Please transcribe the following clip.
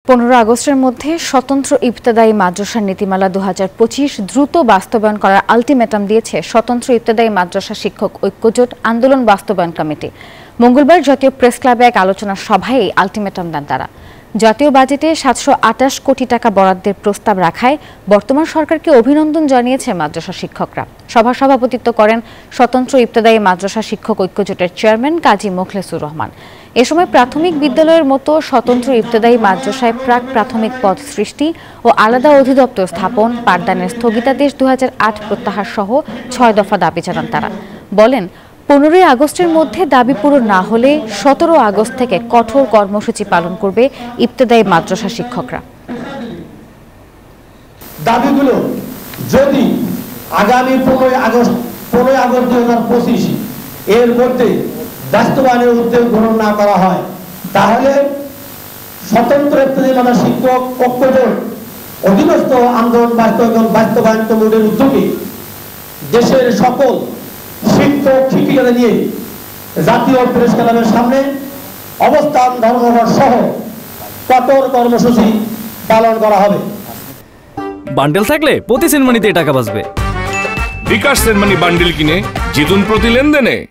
15 আগস্টের মধ্যে স্বতন্ত্র ইবতেদায়ী মাদ্রাসা নীতিমালা 2025 দ্রুত বাস্তবায়ন করার আলটিমেটাম দিয়েছে স্বতন্ত্র ইবতেদায়ী মাদ্রাসা শিক্ষক ঐক্যজোট আন্দোলন বাস্তবায়ন কমিটি। মঙ্গলবার জাতীয় প্রেস ক্লাবে এক আলোচনা সভায় এই আলটিমেটাম দেন তারা। জাতীয় বাজেটে 728 কোটি টাকা বরাদ্দের প্রস্তাব রাখায় বর্তমান সরকারকে অভিনন্দন জানিয়েছে মাদ্রাসা শিক্ষকরা। সভা সভাপতিত্ব করেন স্বতন্ত্র ইবতেদায়ী মাদ্রাসা শিক্ষক ঐক্যজোটের চেয়ারম্যান কাজী মোখলেসুর রহমান। এ সময় প্রাথমিক বিদ্যালয়ের মতো স্বতন্ত্র ইবতেদায়ী মাদ্রাসায় প্রাক প্রাথমিক পদ সৃষ্টি ও আলাদা অধিদপ্তর স্থাপন, পাঠদানের স্থগিতাদেশ 2008 প্রত্যাহার সহ 6 দফা দাবি জানান তারা। বলেন, 15 আগস্টের মধ্যে দাবি পূরণ না হলে 17 আগস্ট থেকে কঠোর কর্মসূচি পালন করবে ইবতেদায়ী মাদ্রাসা শিক্ষকরা। দাবিগুলো যদি আগামী 15 আগস্ট 2025 এর মধ্যে বাস্তবায়নের উদ্যোগ গ্রহণ না করা হয়, তাহলে স্বতন্ত্র ইবতেদায়ী মাদ্রাসা শিক্ষক ঐক্যজোট অধীনস্থ আন্দোলন বাস্তবায়ন কমিটির উদ্যোগে দেশের সকল শিক্ষক শিক্ষিকাদের নিয়ে জাতীয় প্রেস ক্লাবের সামনে অবস্থান ধর্মঘট সহ কঠোর কর্মসূচি পালন করা হবে। বান্ডেল থাকলে প্রতি সেনমানিতে টাকা বাঁচবে। বিকাশ সেনমানি বান্ডেল কিনে জিতুন প্রতি লেনদেনে।